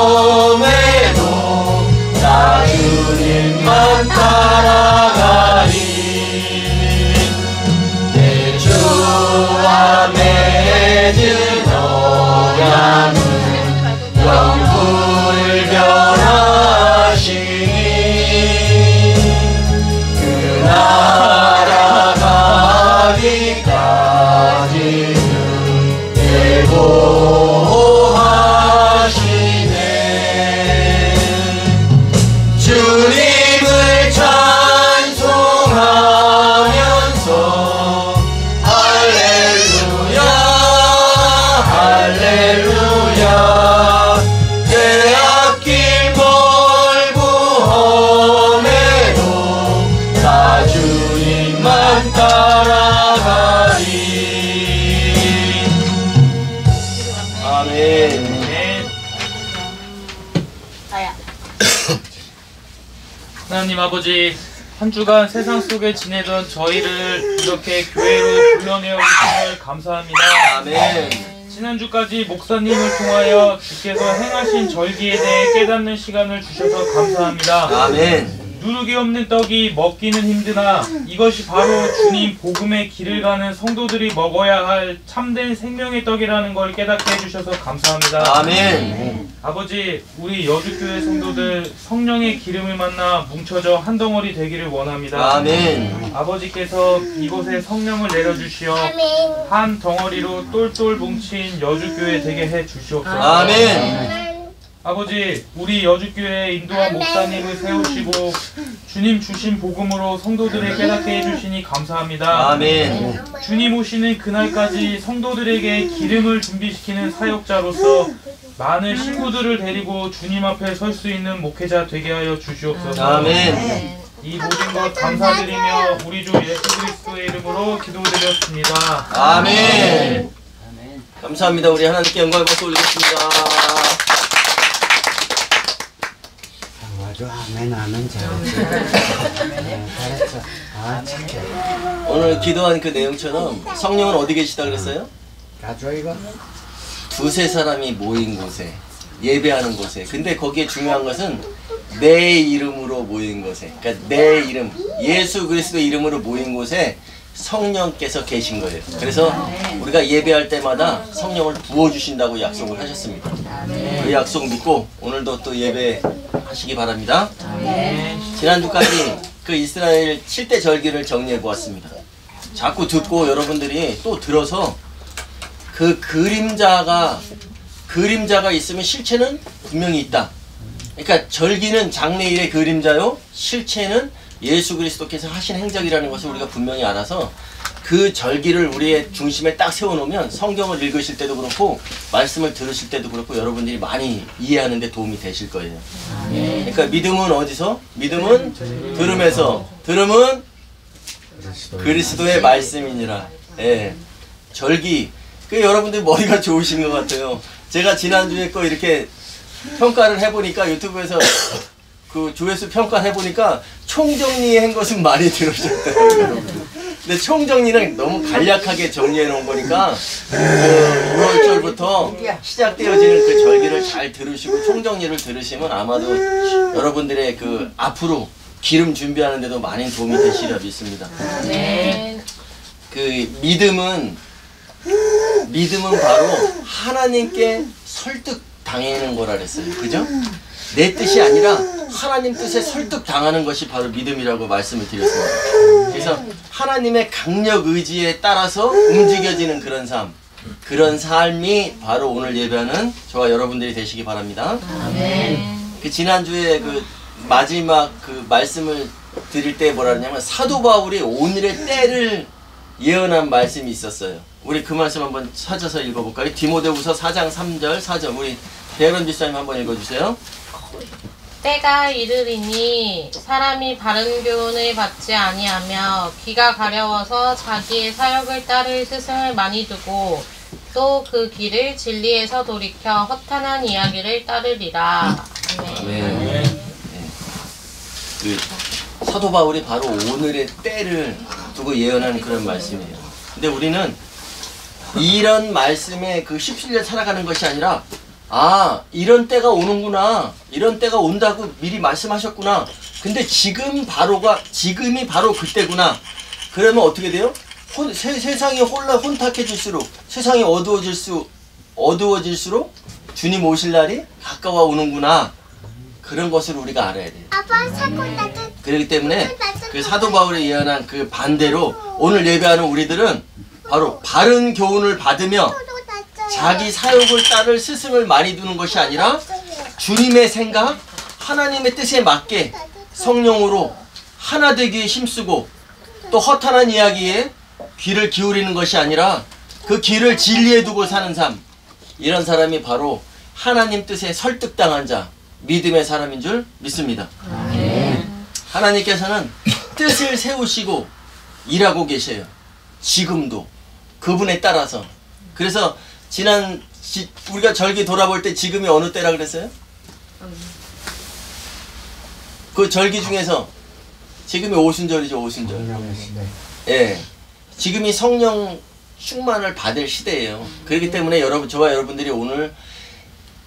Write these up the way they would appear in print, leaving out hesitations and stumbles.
험해도 나 주님만 따라가리. 내 주와 맺은 언약은 영불변하시니 그 나라 가기까지는 예고하시네. 주님을 찬송하면서 할렐루야 할렐루야. 빼앗길 멀고 험해도 나 주님만 따라가리. 아멘. 하나님 아버지, 한 주간 세상 속에 지내던 저희를 이렇게 교회로 불러내어 주심을 감사합니다. 아멘. 지난주까지 목사님을 통하여 주께서 행하신 절기에 대해 깨닫는 시간을 주셔서 감사합니다. 아멘. 누룩이 없는 떡이 먹기는 힘드나 이것이 바로 주님 복음의 길을 가는 성도들이 먹어야 할 참된 생명의 떡이라는 걸 깨닫게 해주셔서 감사합니다. 아멘. 아버지, 우리 여주교회 성도들 성령의 기름을 만나 뭉쳐져 한 덩어리 되기를 원합니다. 아멘. 아버지께서 이곳에 성령을 내려주시어 한 덩어리로 똘똘 뭉친 여주교회 되게 해 주시옵소서. 아멘. 아버지, 우리 여주교회 인도한 목사님을 세우시고 주님 주신 복음으로 성도들을 깨닫게 해주시니 감사합니다. 아멘. 주님 오시는 그날까지 성도들에게 기름을 준비시키는 사역자로서 많은 신부들을 데리고 주님 앞에 설 수 있는 목회자 되게 하여 주시옵소서. 아멘. 이 모든 것 감사드리며 우리 주 예수 그리스도의 이름으로 기도드렸습니다. 아멘. 감사합니다. 우리 하나님께 영광을 박수 올리겠습니다. 아주 아멘 아멘 잘했어. 잘했어. 아 착해. 오늘 기도한 그 내용처럼 성령은 어디 계시다 그랬어요? 가져 이거. 두세 사람이 모인 곳에, 예배하는 곳에. 근데 거기에 중요한 것은 내 이름으로 모인 곳에, 그러니까 내 이름, 예수 그리스도 이름으로 모인 곳에 성령께서 계신 거예요. 그래서 우리가 예배할 때마다 성령을 부어주신다고 약속을 하셨습니다. 그 약속 믿고 오늘도 또 예배하시기 바랍니다. 지난주까지 그 이스라엘 7대 절기를 정리해 보았습니다. 자꾸 듣고 여러분들이 또 들어서 그 그림자가 있으면 실체는 분명히 있다. 그러니까 절기는 장래일의 그림자요, 실체는 예수 그리스도께서 하신 행적이라는 것을 우리가 분명히 알아서 그 절기를 우리의 중심에 딱 세워놓으면 성경을 읽으실 때도 그렇고 말씀을 들으실 때도 그렇고 여러분들이 많이 이해하는 데 도움이 되실 거예요. 그러니까 믿음은 어디서? 믿음은 들음에서, 들음은 그리스도의 말씀이니라. 예. 절기. 그 여러분들 머리가 좋으신 것 같아요. 제가 지난주에 거 이렇게 평가를 해보니까 유튜브에서 그 조회수 평가를 해보니까 총정리한 것은 많이 들으셨더라고요. 근데 총정리는 너무 간략하게 정리해 놓은 거니까 그 6월절부터 시작되어지는 그 절기를 잘 들으시고 총정리를 들으시면 아마도 여러분들의 그 앞으로 기름 준비하는 데도 많이 도움이 되시리라 믿습니다. 그 믿음은 바로 하나님께 설득 당하는 거라 그랬어요. 그죠? 내 뜻이 아니라 하나님 뜻에 설득 당하는 것이 바로 믿음이라고 말씀을 드렸습니다. 그래서 하나님의 강력 의지에 따라서 움직여지는 그런 삶이 바로 오늘 예배하는 저와 여러분들이 되시기 바랍니다. 그 지난주에 그 마지막 그 말씀을 드릴 때 뭐라 하냐면 사도 바울이 오늘의 때를 예언한 말씀이 있었어요. 우리 그 말씀 한번 찾아서 읽어볼까요? 디모데후서 4장 3절 4절 우리 배런 집사님 한번 읽어주세요. 때가 이르리니 사람이 바른 교훈을 받지 아니하며 귀가 가려워서 자기의 사역을 따를 스승을 많이 두고 또 그 길을 진리에서 돌이켜 허탄한 이야기를 따르리라. 네. 그 사도 바울이 바로 오늘의 때를 두고 예언하는 그런 말씀이에요. 근데 우리는 이런 말씀에 그 휩쓸려 살아가는 것이 아니라 아, 이런 때가 오는구나. 이런 때가 온다고 미리 말씀하셨구나. 근데 지금이 바로 그때구나. 그러면 어떻게 돼요? 세상이 혼탁해질수록, 세상이 어두워질수록 주님 오실 날이 가까워 오는구나. 그런 것을 우리가 알아야 돼요. 그렇기 때문에 그 사도 바울이 예언한 그 반대로 오늘 예배하는 우리들은 바로 바른 교훈을 받으며 자기 사역을 따를 스승을 많이 두는 것이 아니라 주님의 생각, 하나님의 뜻에 맞게 성령으로 하나 되기에 힘쓰고 또 허탄한 이야기에 귀를 기울이는 것이 아니라 그 귀를 진리에 두고 사는 삶. 이런 사람이 바로 하나님 뜻에 설득당한 자, 믿음의 사람인 줄 믿습니다. 하나님께서는 뜻을 세우시고 일하고 계셔요. 지금도 그분에 따라서. 그래서 우리가 절기 돌아볼 때 지금이 어느 때라 그랬어요? 그 절기 중에서 지금이 오순절이죠. 오순절. 예, 지금이 성령 충만을 받을 시대예요. 그렇기 때문에 저와 여러분들이 오늘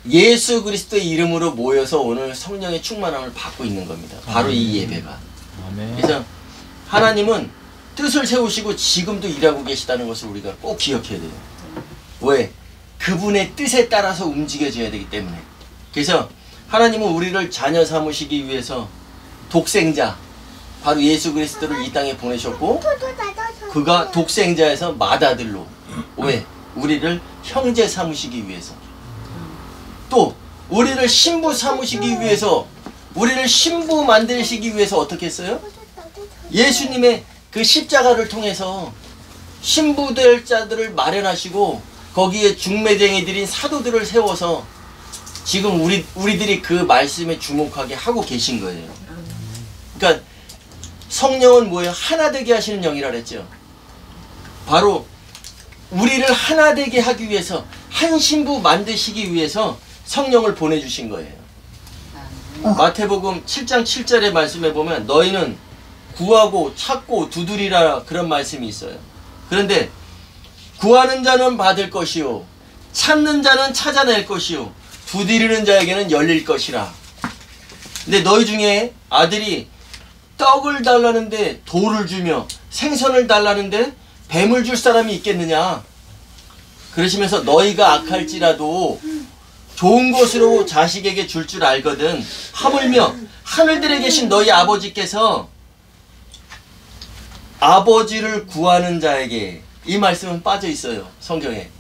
예수 그리스도의 이름으로 모여서 오늘 성령의 충만함을 받고 있는 겁니다. 바로 이 예배가. 그래서 하나님은 뜻을 세우시고 지금도 일하고 계시다는 것을 우리가 꼭 기억해야 돼요. 왜? 그분의 뜻에 따라서 움직여져야 되기 때문에. 그래서 하나님은 우리를 자녀 삼으시기 위해서 독생자, 바로 예수 그리스도를 이 땅에 보내셨고, 그가 독생자에서 맏아들로, 왜? 우리를 형제 삼으시기 위해서, 또 우리를 신부 삼으시기 위해서, 우리를 신부 만드시기 위해서 어떻게 했어요? 예수님의 그 십자가를 통해서 신부될 자들을 마련하시고 거기에 중매쟁이들인 사도들을 세워서 지금 우리들이 그 말씀에 주목하게 하고 계신 거예요. 그러니까 성령은 뭐예요? 하나 되게 하시는 영이라 그랬죠. 바로 우리를 하나 되게 하기 위해서, 한 신부 만드시기 위해서 성령을 보내주신 거예요. 마태복음 7장 7절의 말씀에 보면 너희는 구하고 찾고 두드리라, 그런 말씀이 있어요. 그런데 구하는 자는 받을 것이요, 찾는 자는 찾아낼 것이요, 두드리는 자에게는 열릴 것이라. 근데 너희 중에 아들이 떡을 달라는데 돌을 주며 생선을 달라는데 뱀을 줄 사람이 있겠느냐? 그러시면서 너희가 악할지라도 좋은 것으로 자식에게 줄 줄 알거든. 하물며 하늘들에 계신 너희 아버지께서 아버지를 구하는 자에게, 이 말씀은 빠져 있어요, 성경에.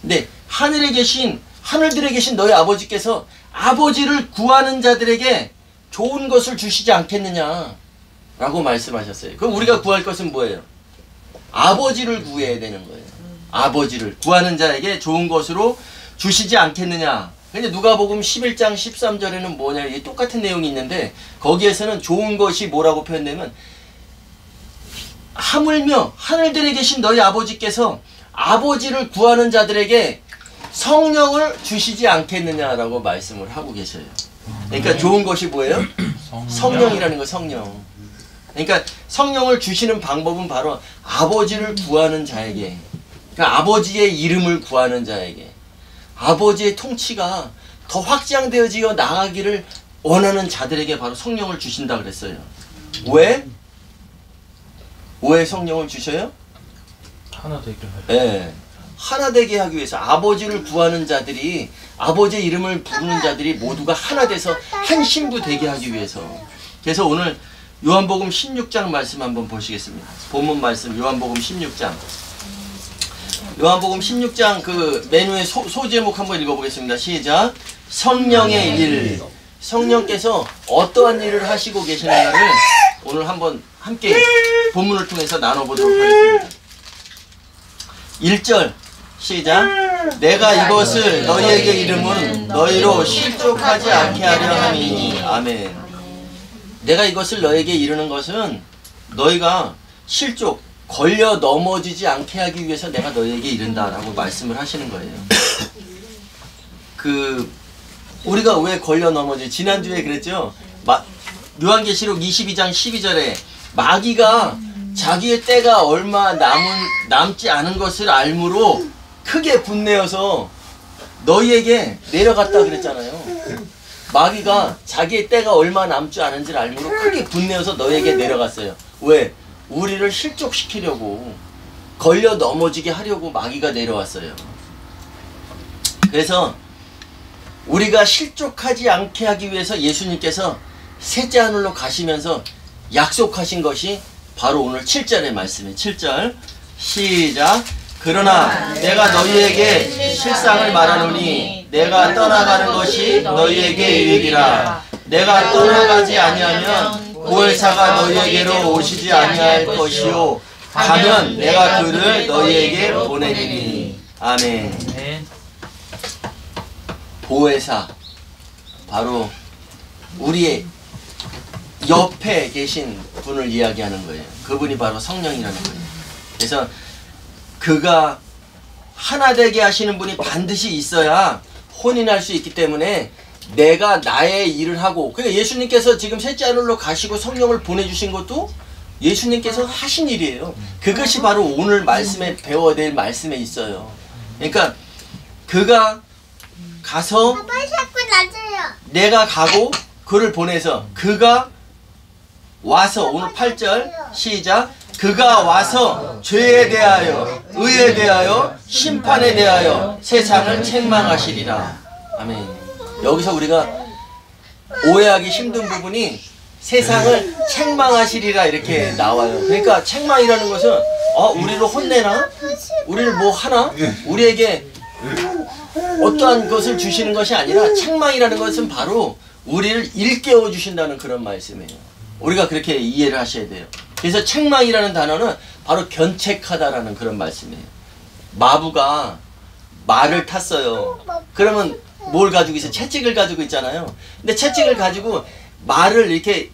근데 하늘들에 계신 너희 아버지께서 아버지를 구하는 자들에게 좋은 것을 주시지 않겠느냐 라고 말씀하셨어요. 그럼 우리가 구할 것은 뭐예요? 아버지를 구해야 되는 거예요. 아버지를 구하는 자에게 좋은 것으로 주시지 않겠느냐. 근데 누가복음 11장 13절에는 뭐냐, 이게 똑같은 내용이 있는데 거기에서는 좋은 것이 뭐라고 표현되면, 하물며 하늘들에 계신 너희 아버지께서 아버지를 구하는 자들에게 성령을 주시지 않겠느냐라고 말씀을 하고 계셔요. 그러니까 좋은 것이 뭐예요? 성령이라는 거, 성령. 그러니까 성령을 주시는 방법은 바로 아버지를 구하는 자에게, 그러니까 아버지의 이름을 구하는 자에게, 아버지의 통치가 더 확장되어지어 나가기를 원하는 자들에게 바로 성령을 주신다 그랬어요. 왜? 왜 성령을 주셔요? 하나 되게 네, 하나 되게 하기 위해서. 아버지를 구하는 자들이, 아버지의 이름을 부르는 자들이 모두가 하나 돼서 한 신부 되게 하기 위해서. 그래서 오늘 요한복음 16장 말씀 한번 보시겠습니다. 본문 말씀 요한복음 16장. 요한복음 16장 그 메뉴의 소제목 한번 읽어보겠습니다. 시작. 성령의 일. 성령께서 어떠한 일을 하시고 계시는가를 오늘 한번 함께 본문을 통해서 나눠보도록 하겠습니다. 1절 시작. 내가 이것을 너희에게 이름은 너희로 실족하지 않게 하려 함이니. 아멘. 내가 이것을 너에게 이르는 것은 너희가 실족, 걸려 넘어지지 않게 하기 위해서 내가 너희에게 이른다라고 말씀을 하시는 거예요. 우리가 왜 걸려 넘어지? 지난주에 그랬죠? 요한계시록 22장 12절에 마귀가 자기의 때가 얼마 남지 않은 것을 알므로 크게 분내어서 너희에게 내려갔다 그랬잖아요. 마귀가 자기의 때가 얼마 남지 않은지를 알므로 크게 분내어서 너희에게 내려갔어요. 왜? 우리를 실족시키려고, 걸려 넘어지게 하려고 마귀가 내려왔어요. 그래서 우리가 실족하지 않게 하기 위해서 예수님께서 셋째 하늘로 가시면서 약속하신 것이 바로 오늘 7절의 말씀이에요. 7절 시작. 그러나 내가 너희에게 실상을 말하노니 내가 떠나가는 것이 너희에게 유익이라. 내가 떠나가지 아니하면 보혜사가 너희에게로 오시지 아니할 것이요 가면 내가 그를 너희에게 보내리니. 아멘. 네. 보혜사, 바로 우리의 옆에 계신 분을 이야기하는 거예요. 그분이 바로 성령이라는 거예요. 그래서 그가 하나 되게 하시는 분이 반드시 있어야 혼인할 수 있기 때문에 내가 나의 일을 하고, 그러니까 예수님께서 지금 셋째 하늘로 가시고 성령을 보내주신 것도 예수님께서 하신 일이에요. 그것이 바로 오늘 말씀에 배워야 될 말씀에 있어요. 그러니까 그가 가서 내가 가고 그를 보내서 그가 와서, 오늘 8절 시작. 그가 와서 죄에 대하여 의에 대하여 심판에 대하여 세상을 책망하시리라. 아멘. 여기서 우리가 오해하기 힘든 부분이 세상을 책망하시리라 이렇게 나와요. 그러니까 책망이라는 것은 우리를 혼내나? 우리를 뭐 하나? 우리에게 어떠한 것을 주시는 것이 아니라 책망이라는 것은 바로 우리를 일깨워 주신다는 그런 말씀이에요. 우리가 그렇게 이해를 하셔야 돼요. 그래서 책망이라는 단어는 바로 견책하다라는 그런 말씀이에요. 마부가 말을 탔어요. 그러면 뭘 가지고 있어요? 채찍을 가지고 있잖아요. 근데 채찍을 가지고 말을 이렇게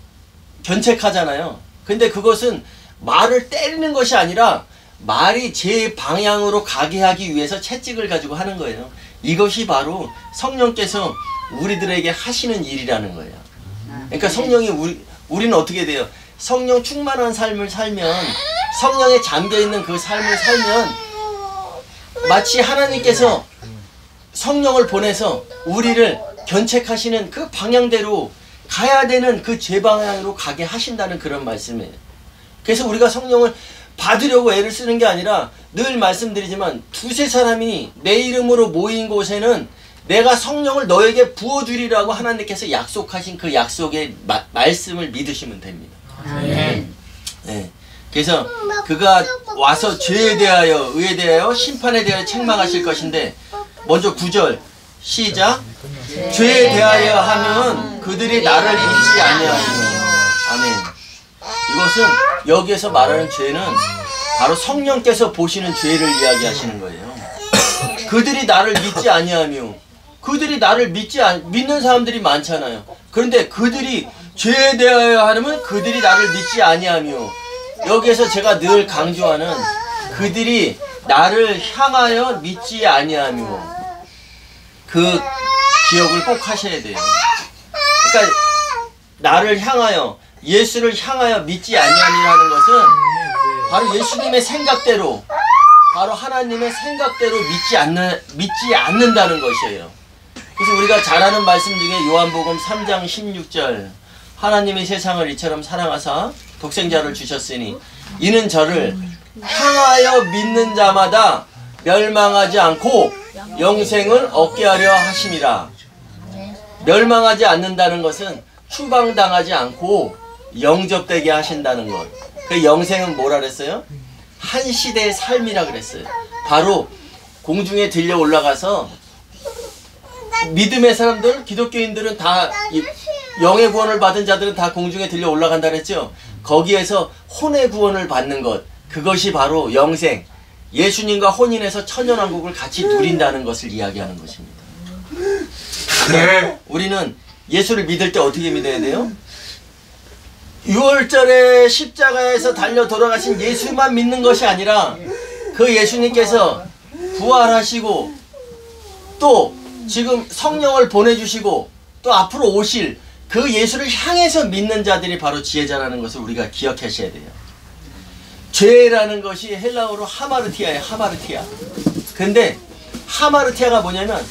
견책하잖아요. 근데 그것은 말을 때리는 것이 아니라 말이 제 방향으로 가게 하기 위해서 채찍을 가지고 하는 거예요. 이것이 바로 성령께서 우리들에게 하시는 일이라는 거예요. 그러니까 성령이 우리는 어떻게 돼요? 성령 충만한 삶을 살면, 성령에 잠겨있는 그 삶을 살면 마치 하나님께서 성령을 보내서 우리를 견책하시는 그 방향대로 가야 되는 그 제 방향으로 가게 하신다는 그런 말씀이에요. 그래서 우리가 성령을 받으려고 애를 쓰는 게 아니라, 늘 말씀드리지만 두세 사람이 내 이름으로 모인 곳에는 내가 성령을 너에게 부어주리라고 하나님께서 약속하신 그 약속의 말씀을 믿으시면 됩니다. 네. 그래서 그가 와서 죄에 대하여 의에 대하여 심판에 대하여 책망하실 것인데, 먼저 9절 시작. 죄에 대하여 하면 그들이 나를 믿지 아니하리니. 아멘. 이것은 여기에서 말하는 죄는 바로 성령께서 보시는 죄를 이야기하시는 거예요. 그들이 나를 믿지 아니하며, 그들이 나를 믿는 사람들이 많잖아요. 그런데 그들이 죄에 대하여 하면 그들이 나를 믿지 아니하며, 여기에서 제가 늘 강조하는 그들이 나를 향하여 믿지 아니하며, 그 기억을 꼭 하셔야 돼요. 그러니까 나를 향하여, 예수를 향하여 믿지 아니하니라는 것은 바로 예수님의 생각대로, 바로 하나님의 생각대로 믿지 않는다는 것이에요. 그래서 우리가 잘 아는 말씀 중에 요한복음 3장 16절, 하나님이 세상을 이처럼 사랑하사 독생자를 주셨으니 이는 저를 향하여 믿는 자마다 멸망하지 않고 영생을 얻게 하려 하심이라. 멸망하지 않는다는 것은 추방당하지 않고 영접되게 하신다는 것. 그 영생은 뭐라 그랬어요? 한 시대의 삶이라 그랬어요. 바로 공중에 들려 올라가서 믿음의 사람들, 기독교인들은 다, 영의 구원을 받은 자들은 다 공중에 들려 올라간다 그랬죠. 거기에서 혼의 구원을 받는 것, 그것이 바로 영생, 예수님과 혼인해서 천년왕국을 같이 누린다는 것을 이야기하는 것입니다. 우리는 예수를 믿을 때 어떻게 믿어야 돼요? 6월절에 십자가에서 달려 돌아가신 예수만 믿는 것이 아니라, 그 예수님께서 부활하시고 또 지금 성령을 보내주시고 또 앞으로 오실 그 예수를 향해서 믿는 자들이 바로 지혜자라는 것을 우리가 기억하셔야 돼요. 죄라는 것이 헬라어로 하마르티아예요. 하마르티아. 근데 하마르티아가 뭐냐면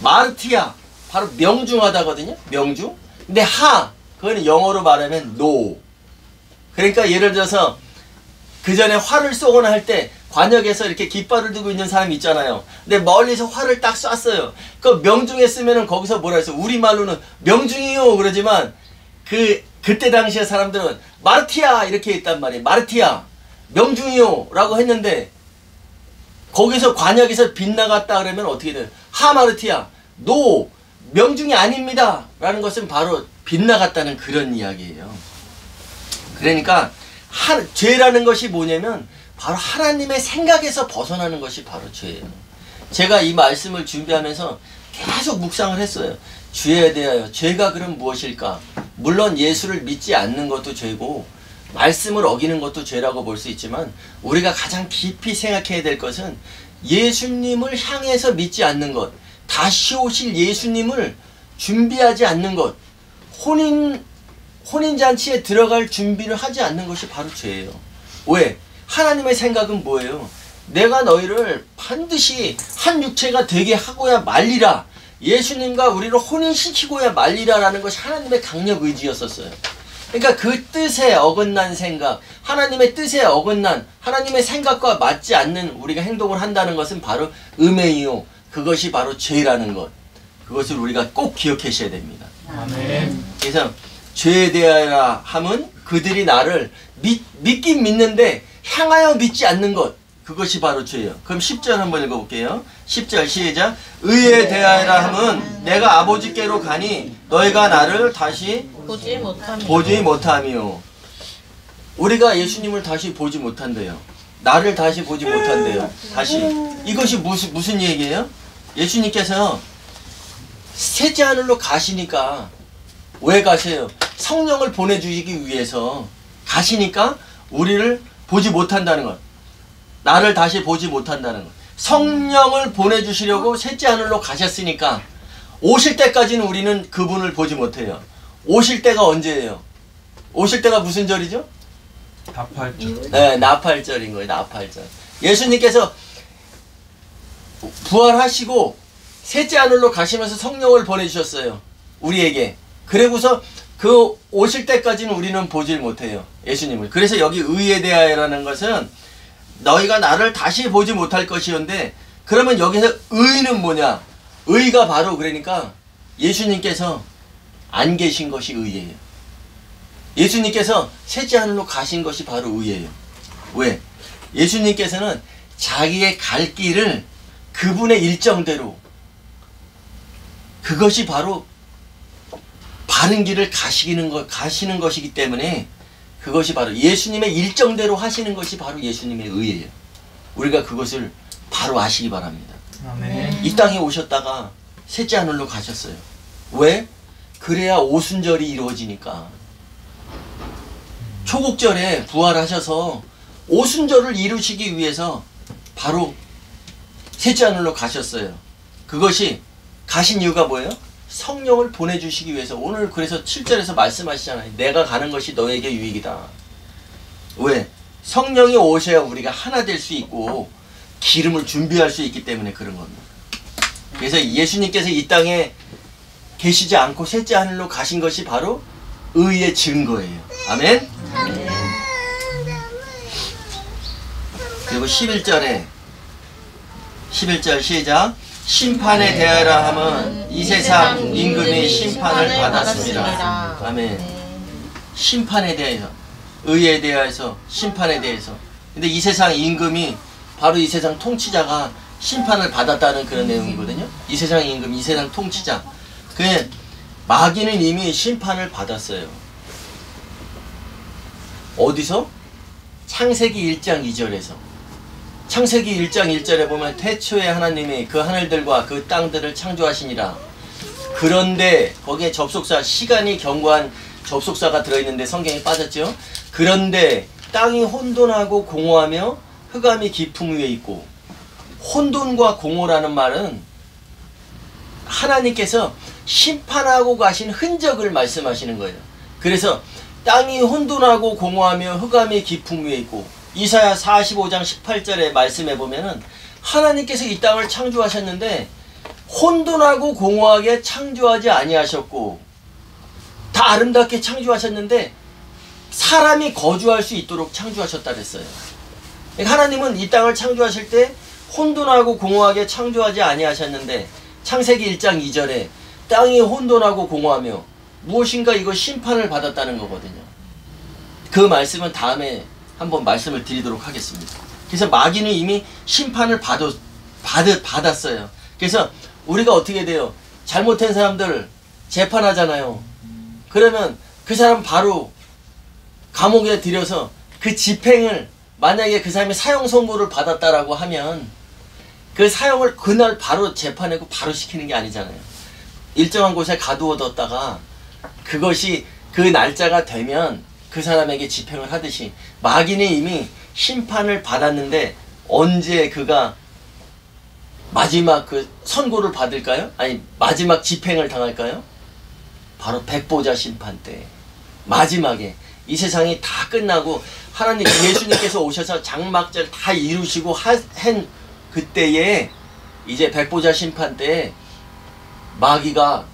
마르티아 바로 명중하다거든요. 명중. 근데 하 그거는 영어로 말하면 no. 그러니까 예를 들어서 그 전에 활을 쏘거나 할 때 관역에서 이렇게 깃발을 들고 있는 사람이 있잖아요. 근데 멀리서 활을 딱 쐈어요. 그 명중에 쓰면은 거기서 뭐라 했어? 우리말로는 명중이요 그러지만 그때 당시에 사람들은 마르티아 이렇게 했단 말이에요. 마르티아 명중이요 라고 했는데 거기서 관역에서 빗나갔다 그러면 어떻게 돼요? 하마르티아 노 명중이 아닙니다 라는 것은 바로 빗나갔다는 그런 이야기예요. 그러니까 죄라는 것이 뭐냐면 바로 하나님의 생각에서 벗어나는 것이 바로 죄예요. 제가 이 말씀을 준비하면서 계속 묵상을 했어요. 죄에 대하여 죄가 그럼 무엇일까? 물론 예수를 믿지 않는 것도 죄고 말씀을 어기는 것도 죄라고 볼 수 있지만 우리가 가장 깊이 생각해야 될 것은 예수님을 향해서 믿지 않는 것, 다시 오실 예수님을 준비하지 않는 것, 혼인잔치에 들어갈 준비를 하지 않는 것이 바로 죄예요. 왜? 하나님의 생각은 뭐예요? 내가 너희를 반드시 한 육체가 되게 하고야 말리라. 예수님과 우리를 혼인시키고야 말리라 라는 것이 하나님의 강력 의지였었어요. 그러니까 그 뜻에 어긋난 생각, 하나님의 뜻에 어긋난 하나님의 생각과 맞지 않는 우리가 행동을 한다는 것은 바로 음행이요. 그것이 바로 죄라는 것. 그것을 우리가 꼭 기억하셔야 됩니다. 아멘. 그래서 죄에 대하여 함은 그들이 나를 믿긴 믿는데 향하여 믿지 않는 것. 그것이 바로 죄예요. 그럼 10절 한번 읽어볼게요. 10절 시작. 의에 대하여 함은 내가 아버지께로 가니 너희가 나를 다시 보지 못하며. 우리가 예수님을 다시 보지 못한대요. 나를 다시 보지 못한대요. 다시. 이것이 무슨 얘기예요? 예수님께서 셋째 하늘로 가시니까 왜 가세요? 성령을 보내주시기 위해서 가시니까 우리를 보지 못한다는 것. 나를 다시 보지 못한다는 것. 성령을 보내주시려고 셋째 하늘로 가셨으니까 오실 때까지는 우리는 그분을 보지 못해요. 오실 때가 언제예요? 오실 때가 무슨 절이죠? 나팔절. 네, 나팔절인 거예요. 나팔절. 예수님께서 부활하시고 셋째 하늘로 가시면서 성령을 보내주셨어요. 우리에게. 그리고서 그 오실 때까지는 우리는 보질 못해요. 예수님을. 그래서 여기 의에 대하여라는 것은 너희가 나를 다시 보지 못할 것이었는데 그러면 여기서 의는 뭐냐? 의가 바로 그러니까 예수님께서 안 계신 것이 의예요. 예수님께서 셋째 하늘로 가신 것이 바로 의예요. 왜? 예수님께서는 자기의 갈 길을 그분의 일정대로 그것이 바로 바른 길을 가시는 것이기 때문에 그것이 바로 예수님의 일정대로 하시는 것이 바로 예수님의 의예요. 우리가 그것을 바로 아시기 바랍니다. 아멘. 이 땅에 오셨다가 셋째 하늘로 가셨어요. 왜? 그래야 오순절이 이루어지니까. 초국절에 부활하셔서 오순절을 이루시기 위해서 바로 셋째 하늘로 가셨어요. 그것이 가신 이유가 뭐예요? 성령을 보내주시기 위해서. 오늘 그래서 7절에서 말씀하시잖아요. 내가 가는 것이 너에게 유익이다. 왜? 성령이 오셔야 우리가 하나 될 수 있고 기름을 준비할 수 있기 때문에 그런 겁니다. 그래서 예수님께서 이 땅에 계시지 않고 셋째 하늘로 가신 것이 바로 의의 증거예요. 아멘? 그리고 11절 시작. 심판에 대하여라 함은 이 세상 임금이 심판을 받았습니다. 아멘. 심판에 대해서, 의에 대해서, 심판에 대해서. 근데 이 세상 임금이 바로 이 세상 통치자가 심판을 받았다는 그런 내용이거든요. 이 세상 임금, 이 세상 통치자. 그 마귀는 이미 심판을 받았어요. 어디서? 창세기 1장 2절에서. 창세기 1장 1절에 보면 태초에 하나님이 그 하늘들과 그 땅들을 창조하시니라. 그런데 거기에 접속사, 시간이 경고한 접속사가 들어있는데 성경에 빠졌죠. 그런데 땅이 혼돈하고 공허하며 흑암이 깊음 위에 있고. 혼돈과 공허라는 말은 하나님께서 심판하고 가신 흔적을 말씀하시는 거예요. 그래서 땅이 혼돈하고 공허하며 흑암이 깊음 위에 있고, 이사야 45장 18절의 말씀에 보면은 하나님께서 이 땅을 창조하셨는데 혼돈하고 공허하게 창조하지 아니하셨고 다 아름답게 창조하셨는데 사람이 거주할 수 있도록 창조하셨다 그랬어요. 하나님은 이 땅을 창조하실 때 혼돈하고 공허하게 창조하지 아니하셨는데 창세기 1장 2절에 땅이 혼돈하고 공허하며 무엇인가 이거 심판을 받았다는 거거든요. 그 말씀은 다음에 한번 말씀을 드리도록 하겠습니다. 그래서 마귀는 이미 심판을 받았어요. 그래서 우리가 어떻게 돼요? 잘못한 사람들 재판하잖아요. 그러면 그 사람 바로 감옥에 들여서 그 집행을, 만약에 그 사람이 사형 선고를 받았다라고 하면 그 사형을 그날 바로 재판하고 바로 시키는 게 아니잖아요. 일정한 곳에 가두어뒀다가 그것이 그 날짜가 되면 그 사람에게 집행을 하듯이 마귀는 이미 심판을 받았는데 언제 그가 마지막 그 선고를 받을까요? 아니 마지막 집행을 당할까요? 바로 백보자 심판 때, 마지막에 이 세상이 다 끝나고 하나님 예수님께서 오셔서 장막절 다 이루시고 한 그때에 이제 백보자 심판 때에 마귀가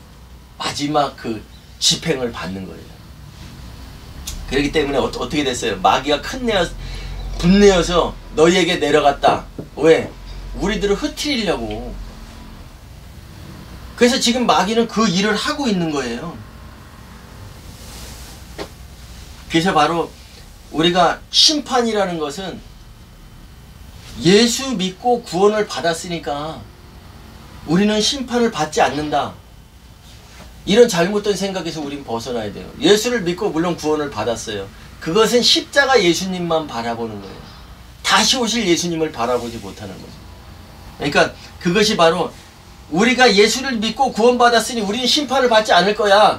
마지막 그 집행을 받는 거예요. 그렇기 때문에 어떻게 됐어요? 마귀가 분내어서 너희에게 내려갔다. 왜? 우리들을 흩트리려고. 그래서 지금 마귀는 그 일을 하고 있는 거예요. 그래서 바로 우리가 심판이라는 것은 예수 믿고 구원을 받았으니까 우리는 심판을 받지 않는다. 이런 잘못된 생각에서 우린 벗어나야 돼요. 예수를 믿고 물론 구원을 받았어요. 그것은 십자가 예수님만 바라보는 거예요. 다시 오실 예수님을 바라보지 못하는 거죠. 그러니까 그것이 바로 우리가 예수를 믿고 구원받았으니 우리는 심판을 받지 않을 거야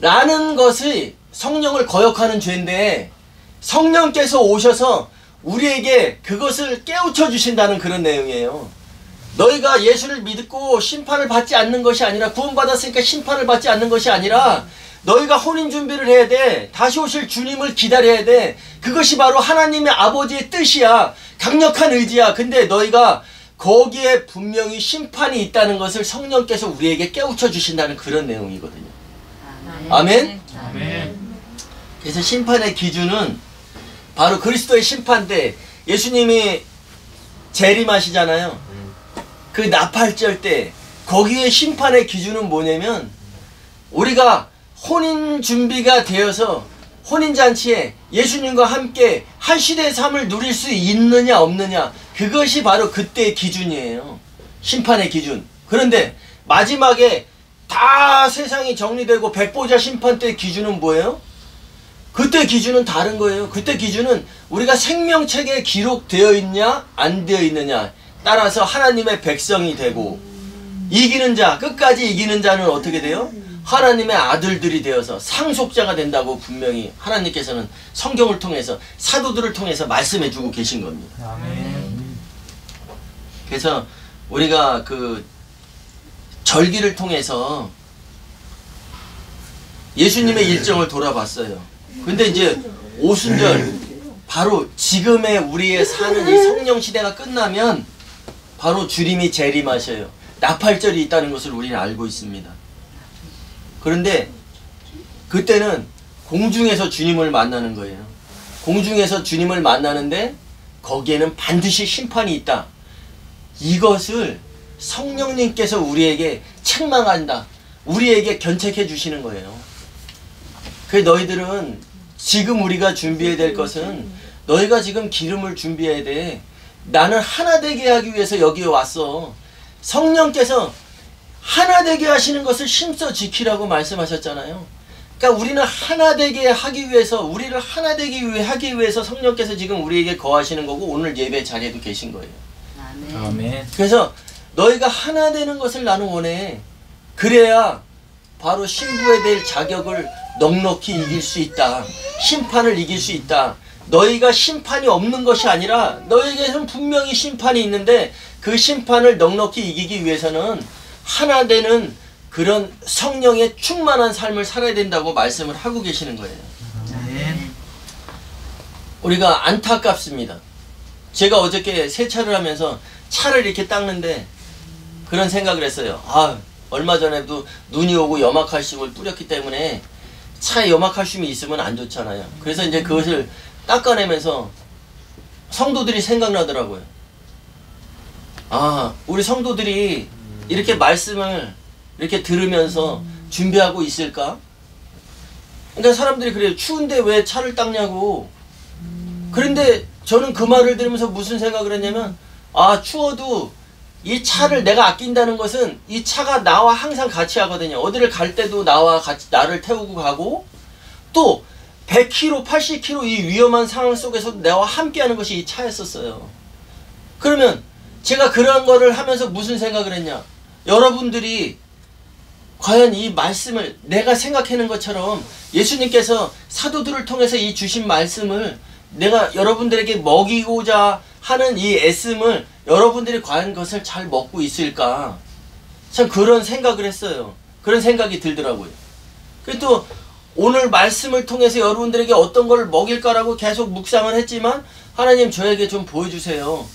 라는 것이 성령을 거역하는 죄인데, 성령께서 오셔서 우리에게 그것을 깨우쳐 주신다는 그런 내용이에요. 너희가 예수를 믿고 심판을 받지 않는 것이 아니라, 구원받았으니까 심판을 받지 않는 것이 아니라 너희가 혼인 준비를 해야 돼. 다시 오실 주님을 기다려야 돼. 그것이 바로 하나님의 아버지의 뜻이야. 강력한 의지야. 근데 너희가 거기에 분명히 심판이 있다는 것을 성령께서 우리에게 깨우쳐 주신다는 그런 내용이거든요. 아멘? 아멘. 그래서 심판의 기준은 바로 그리스도의 심판 때 예수님이 재림하시잖아요. 그 나팔절 때 거기에 심판의 기준은 뭐냐면, 우리가 혼인 준비가 되어서 혼인잔치에 예수님과 함께 한 시대의 삶을 누릴 수 있느냐 없느냐, 그것이 바로 그때의 기준이에요. 심판의 기준. 그런데 마지막에 다 세상이 정리되고 백보자 심판 때 기준은 뭐예요? 그때 기준은 다른 거예요. 그때 기준은 우리가 생명책에 기록되어 있냐 안 되어 있느냐 따라서 하나님의 백성이 되고, 이기는 자, 끝까지 이기는 자는 어떻게 돼요? 하나님의 아들들이 되어서 상속자가 된다고 분명히 하나님께서는 성경을 통해서 사도들을 통해서 말씀해 주고 계신 겁니다. 아멘. 그래서 우리가 그 절기를 통해서 예수님의 일정을 돌아봤어요. 근데 이제 오순절, 바로 지금의 우리의 사는 이 성령 시대가 끝나면 바로 주님이 재림하셔요. 나팔절이 있다는 것을 우리는 알고 있습니다. 그런데 그때는 공중에서 주님을 만나는 거예요. 공중에서 주님을 만나는데 거기에는 반드시 심판이 있다. 이것을 성령님께서 우리에게 책망한다. 우리에게 견책해 주시는 거예요. 그래서 너희들은 지금 우리가 준비해야 될 것은, 너희가 지금 기름을 준비해야 돼. 나는 하나 되게 하기 위해서 여기에 왔어. 성령께서 하나 되게 하시는 것을 힘써 지키라고 말씀하셨잖아요. 그러니까 우리는 하나 되게 하기 위해서, 우리를 하나 되게 하기 위해서 성령께서 지금 우리에게 거하시는 거고, 오늘 예배 자리에도 계신 거예요. 아멘. 그래서 너희가 하나 되는 것을 나는 원해. 그래야 바로 신부에 될 자격을 넉넉히 이길 수 있다. 심판을 이길 수 있다. 너희가 심판이 없는 것이 아니라 너희에게는 분명히 심판이 있는데, 그 심판을 넉넉히 이기기 위해서는 하나 되는 그런 성령의 충만한 삶을 살아야 된다고 말씀을 하고 계시는 거예요. 아멘. 우리가 안타깝습니다. 제가 어저께 세차를 하면서 차를 이렇게 닦는데 그런 생각을 했어요. 아, 얼마 전에도 눈이 오고 염화칼슘을 뿌렸기 때문에 차에 염화칼슘이 있으면 안 좋잖아요. 그래서 이제 그것을 닦아내면서 성도들이 생각나더라고요. 아, 우리 성도들이 이렇게 말씀을 이렇게 들으면서 준비하고 있을까? 그러니까 사람들이 그래요. 추운데 왜 차를 닦냐고. 그런데 저는 그 말을 들으면서 무슨 생각을 했냐면, 아, 추워도 이 차를 내가 아낀다는 것은 이 차가 나와 항상 같이 하거든요. 어디를 갈 때도 나와 같이 나를 태우고 가고, 또 100km, 80km 이 위험한 상황 속에서 나와 함께 하는 것이 이 차였었어요. 그러면 제가 그런 거를 하면서 무슨 생각을 했냐? 여러분들이 과연 이 말씀을 내가 생각하는 것처럼 예수님께서 사도들을 통해서 이 주신 말씀을 내가 여러분들에게 먹이고자 하는 이 애씀을 여러분들이 과연 그것을 잘 먹고 있을까? 참 그런 생각을 했어요. 그런 생각이 들더라고요. 그리고 또 오늘 말씀을 통해서 여러분들에게 어떤 걸 먹일까라고 계속 묵상을 했지만 하나님 저에게 좀 보여주세요.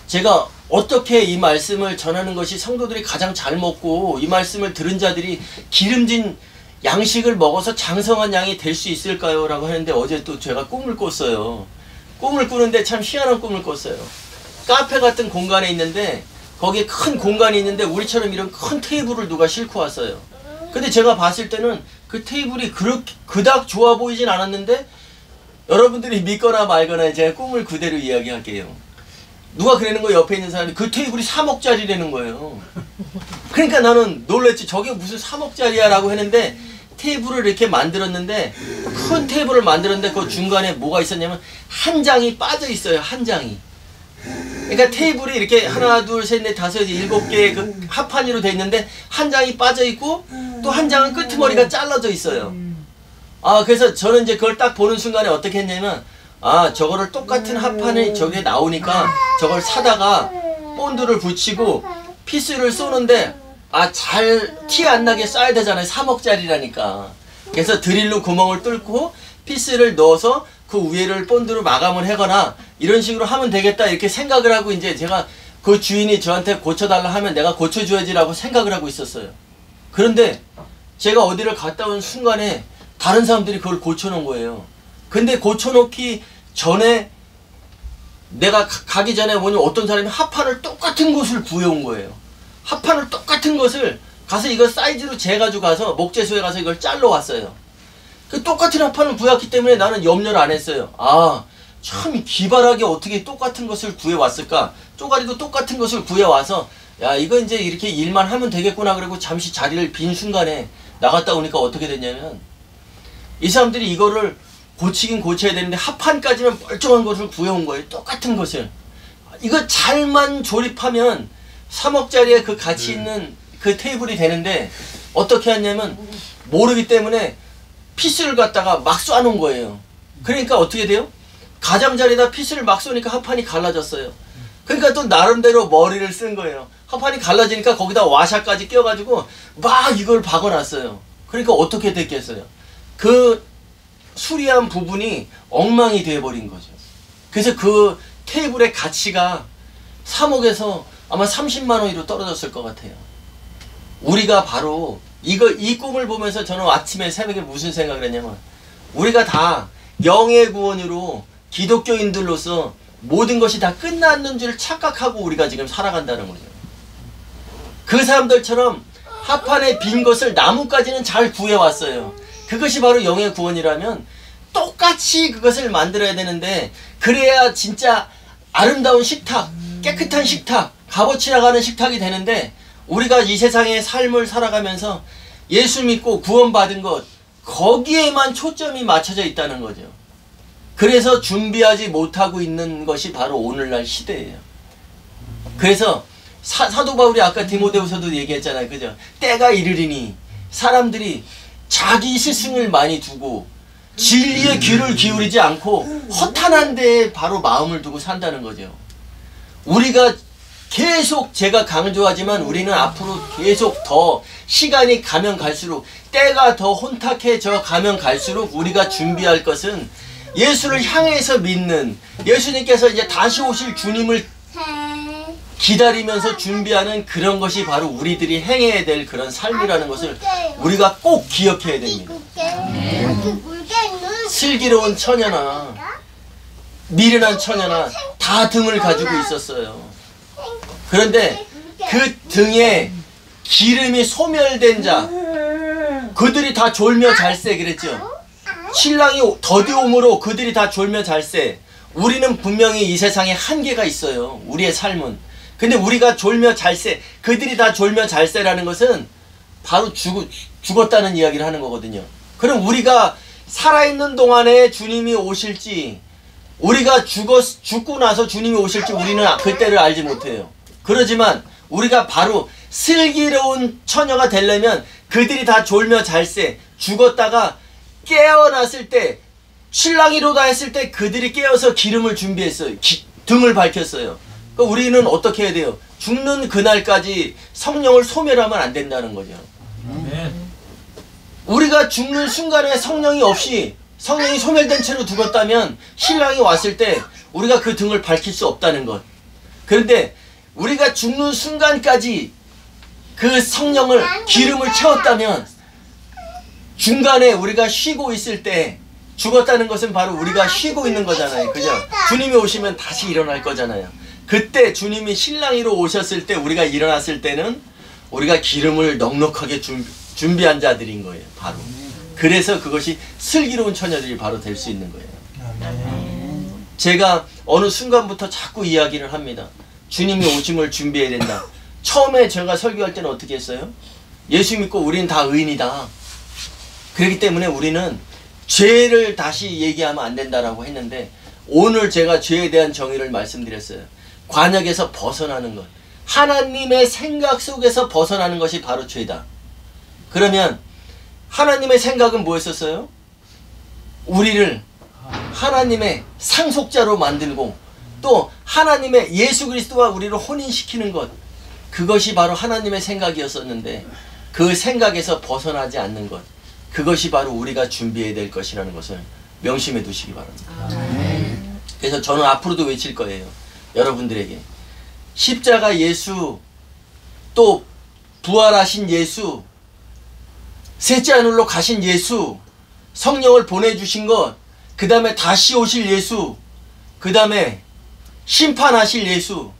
제가 어떻게 이 말씀을 전하는 것이 성도들이 가장 잘 먹고 이 말씀을 들은 자들이 기름진 양식을 먹어서 장성한 양이 될 수 있을까요? 라고 하는데 어제 또 제가 꿈을 꿨어요. 꿈을 꾸는데 참 희한한 꿈을 꿨어요. 카페 같은 공간에 있는데 거기에 큰 공간이 있는데 우리처럼 이런 큰 테이블을 누가 싣고 왔어요. 근데 제가 봤을 때는 그 테이블이 그닥 좋아 보이진 않았는데 여러분들이 믿거나 말거나 제가 꿈을 그대로 이야기할게요. 누가 그러는 거예요. 옆에 있는 사람이 그 테이블이 3억짜리라는 거예요. 그러니까 나는 놀랬지. 저게 무슨 3억짜리야 라고 했는데 테이블을 이렇게 만들었는데 큰 테이블을 만들었는데 그 중간에 뭐가 있었냐면 한 장이 빠져 있어요. 한 장이. 그러니까 테이블이 이렇게 하나 둘 셋 넷 다섯 일곱 개의 그 합판으로 돼 있는데 한 장이 빠져 있고 또 한 장은 끄트머리가 잘라져 있어요. 아, 그래서 저는 이제 그걸 딱 보는 순간에 어떻게 했냐면 아, 저거를 똑같은 합판이 저게 나오니까 저걸 사다가 본드를 붙이고 피스를 쏘는데 아, 잘 티 안 나게 쏴야 되잖아요. 3억짜리라니까. 그래서 드릴로 구멍을 뚫고 피스를 넣어서 그 위에를 본드로 마감을 하거나 이런 식으로 하면 되겠다 이렇게 생각을 하고 이제 제가 그 주인이 저한테 고쳐달라 하면 내가 고쳐줘야지라고 생각을 하고 있었어요. 그런데 제가 어디를 갔다 온 순간에 다른 사람들이 그걸 고쳐놓은 거예요. 근데 고쳐놓기 전에 내가 가기 전에 뭐냐면 어떤 사람이 합판을 똑같은 것을 구해온 거예요. 합판을 똑같은 것을 가서 이거 사이즈로 재가지고 가서 목재소에 가서 이걸 잘라 왔어요. 그 똑같은 합판을 구해왔기 때문에 나는 염려를 안 했어요. 아, 참 기발하게 어떻게 똑같은 것을 구해왔을까? 쪼가리도 똑같은 것을 구해와서 야, 이거 이제 이렇게 일만 하면 되겠구나 그러고 잠시 자리를 빈 순간에 나갔다 오니까 어떻게 됐냐면 이 사람들이 이거를 고치긴 고쳐야 되는데 합판까지는 멀쩡한 것을 구해온 거예요. 똑같은 것을. 이거 잘만 조립하면 3억짜리의 그 가치 있는 그 테이블이 되는데 어떻게 하냐면 모르기 때문에 피스를 갖다가 막 쏴놓은 거예요. 그러니까 어떻게 돼요? 가장자리에다 피스를 막 쏘니까 합판이 갈라졌어요. 그러니까 또 나름대로 머리를 쓴 거예요. 합판이 갈라지니까 거기다 와샤까지 껴가지고 막 이걸 박아놨어요. 그러니까 어떻게 됐겠어요? 그 수리한 부분이 엉망이 돼버린 거죠. 그래서 그 테이블의 가치가 3억에서 아마 30만 원으로 떨어졌을 것 같아요. 우리가 바로 이 꿈을 보면서 저는 아침에 새벽에 무슨 생각을 했냐면 우리가 다 영의 구원으로 기독교인들로서 모든 것이 다 끝났는 줄 착각하고 우리가 지금 살아간다는 거죠. 그 사람들처럼 합판에 빈 것을 나무까지는 잘 구해왔어요. 그것이 바로 영의 구원이라면 똑같이 그것을 만들어야 되는데 그래야 진짜 아름다운 식탁, 깨끗한 식탁, 값어치 나가는 식탁이 되는데 우리가 이 세상의 삶을 살아가면서 예수 믿고 구원받은 것 거기에만 초점이 맞춰져 있다는 거죠. 그래서 준비하지 못하고 있는 것이 바로 오늘날 시대예요. 그래서 사도 바울이 아까 디모데후서도 얘기했잖아요. 그죠? 때가 이르리니 사람들이 자기 스승을 많이 두고 진리의 귀를 기울이지 않고 허탄한 데에 바로 마음을 두고 산다는 거죠. 우리가 계속 제가 강조하지만 우리는 앞으로 계속 더 시간이 가면 갈수록 때가 더 혼탁해져 가면 갈수록 우리가 준비할 것은 예수를 향해서 믿는 예수님께서 이제 다시 오실 주님을 기다리면서 준비하는 그런 것이 바로 우리들이 행해야 될 그런 삶이라는 것을 우리가 꼭 기억해야 됩니다. 슬기로운 처녀나 미련한 처녀나 다 등을 가지고 있었어요. 그런데 그 등에 기름이 소멸된 자, 그들이 다 졸며 잘세 그랬죠. 신랑이 더디옴으로 그들이 다 졸며 잘세. 우리는 분명히 이 세상에 한계가 있어요. 우리의 삶은. 근데 우리가 졸며 잘세, 그들이 다 졸며 잘세라는 것은 바로 죽었다는 이야기를 하는 거거든요. 그럼 우리가 살아있는 동안에 주님이 오실지, 우리가 죽고 나서 주님이 오실지 우리는 그때를 알지 못해요. 그러지만 우리가 바로 슬기로운 처녀가 되려면 그들이 다 졸며 잘세, 죽었다가 깨어났을 때, 신랑이로다 했을 때 그들이 깨어서 기름을 준비했어요. 등을 밝혔어요. 그러니까 우리는 어떻게 해야 돼요? 죽는 그날까지 성령을 소멸하면 안 된다는 거죠. 우리가 죽는 순간에 성령이 없이, 성령이 소멸된 채로 죽었다면 신랑이 왔을 때 우리가 그 등을 밝힐 수 없다는 것. 그런데 우리가 죽는 순간까지 그 성령을, 기름을 채웠다면 중간에 우리가 쉬고 있을 때, 죽었다는 것은 바로 우리가 쉬고 있는 거잖아요. 그죠? 주님이 오시면 다시 일어날 거잖아요. 그때 주님이 신랑이로 오셨을 때, 우리가 일어났을 때는 우리가 기름을 넉넉하게 준비한 자들인 거예요. 바로. 그래서 그것이 슬기로운 처녀들이 바로 될 수 있는 거예요. 제가 어느 순간부터 자꾸 이야기를 합니다. 주님이 오심을 준비해야 된다. 처음에 제가 설교할 때는 어떻게 했어요? 예수 믿고 우리는 다 의인이다. 그렇기 때문에 우리는 죄를 다시 얘기하면 안 된다라고 했는데, 오늘 제가 죄에 대한 정의를 말씀드렸어요. 관역에서 벗어나는 것, 하나님의 생각 속에서 벗어나는 것이 바로 죄다. 그러면 하나님의 생각은 뭐였었어요? 우리를 하나님의 상속자로 만들고 또 하나님의 예수 그리스도와 우리를 혼인시키는 것, 그것이 바로 하나님의 생각이었었는데 그 생각에서 벗어나지 않는 것, 그것이 바로 우리가 준비해야 될 것이라는 것을 명심해 두시기 바랍니다. 그래서 저는 앞으로도 외칠 거예요. 여러분들에게 십자가 예수, 또 부활하신 예수, 셋째 하늘로 가신 예수, 성령을 보내주신 것, 그 다음에 다시 오실 예수, 그 다음에 심판하실 예수,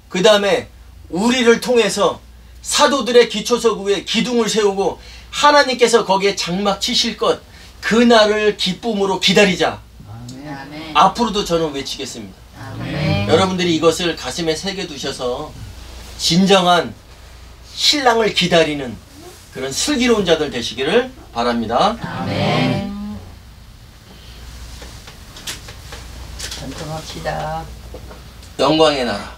그 다음에 우리를 통해서 사도들의 기초석 위에 기둥을 세우고 하나님께서 거기에 장막 치실 것, 그날을 기쁨으로 기다리자. 아멘. 앞으로도 저는 외치겠습니다. 아멘. 여러분들이 이것을 가슴에 새겨두셔서 진정한 신랑을 기다리는 그런 슬기로운 자들 되시기를 바랍니다. 아멘. 전통합시다. 영광의 나라.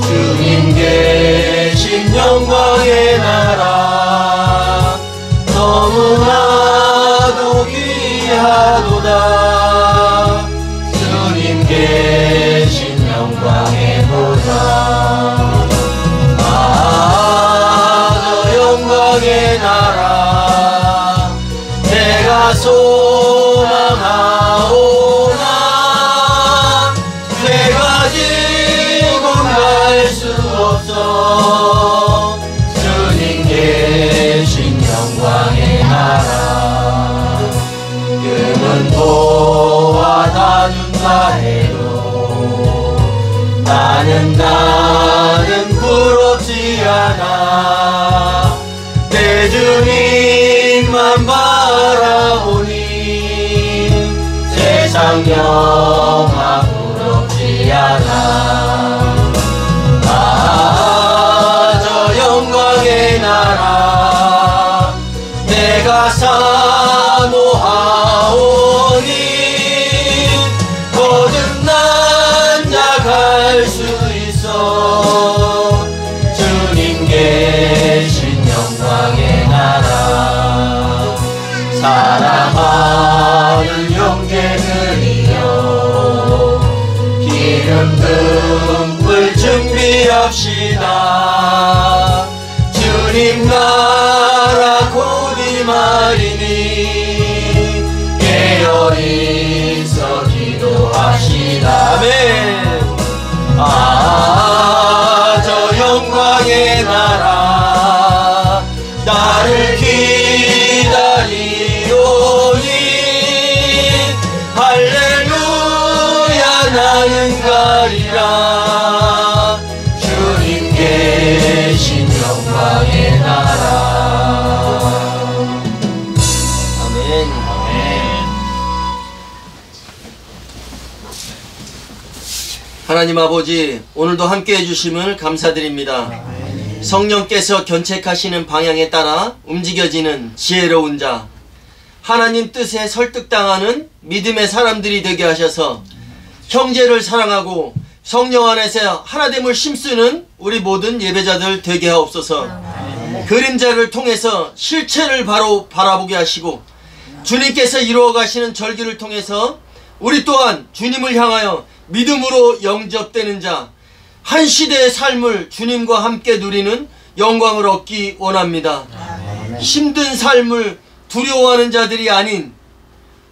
주님 계신 영광의 나라, 너무나도 귀하도다. 주님 계신 영광의 보다. 저 영광의 나라 내가 소망하오나 내가 지금 갈 수 없어. 주님 계신 영광의 나라, 금은 도와 다 준다 해도 나는 부럽지 않아. 내 주님만 바라보니 세상 영화 부럽지 않아. 저 영광의 나라 내가 사모하오니 거듭난 자 갈 수 있어. 주님 계신 영광의 나라, 사랑하는 형제들이여 기름 등불 합시다. 주님 나라 곧 임하리니 깨어있어 기도합시다. 아멘. 저 영광의 나라 나를 기다리오니 할렐루야 나는 가리라. 주님 계신 영광의 나라. 아멘. 하나님 아버지, 오늘도 함께 해주심을 감사드립니다. 성령께서 견책하시는 방향에 따라 움직여지는 지혜로운 자, 하나님 뜻에 설득당하는 믿음의 사람들이 되게 하셔서 형제를 사랑하고 성령 안에서 하나됨을 힘쓰는 우리 모든 예배자들 되게 하옵소서. 그림자를 통해서 실체를 바로 바라보게 하시고 주님께서 이루어 가시는 절기를 통해서 우리 또한 주님을 향하여 믿음으로 영접되는 자, 한 시대의 삶을 주님과 함께 누리는 영광을 얻기 원합니다. 힘든 삶을 두려워하는 자들이 아닌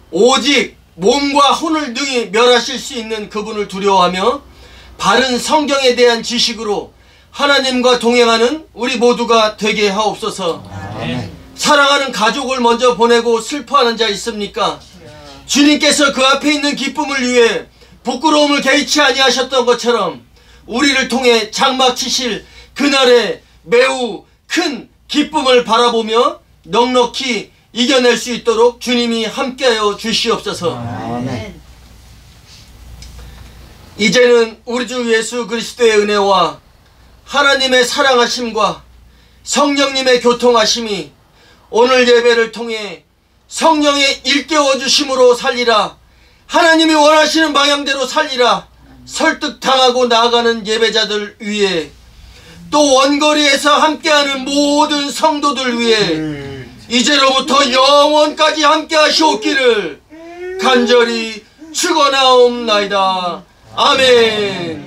오직 몸과 혼을 능히 멸하실 수 있는 그분을 두려워하며 바른 성경에 대한 지식으로 하나님과 동행하는 우리 모두가 되게 하옵소서. 사랑하는 가족을 먼저 보내고 슬퍼하는 자 있습니까? 주님께서 그 앞에 있는 기쁨을 위해 부끄러움을 개의치 아니하셨던 것처럼 우리를 통해 장막 치실 그날의 매우 큰 기쁨을 바라보며 넉넉히 이겨낼 수 있도록 주님이 함께하여 주시옵소서. 아멘. 이제는 우리 주 예수 그리스도의 은혜와 하나님의 사랑하심과 성령님의 교통하심이 오늘 예배를 통해 성령의 일깨워 주심으로 살리라, 하나님이 원하시는 방향대로 살리라 설득당하고 나아가는 예배자들 위해, 또 원거리에서 함께하는 모든 성도들 위해 이제로부터 영원까지 함께 하시옵기를 간절히 축원하옵나이다. 아멘.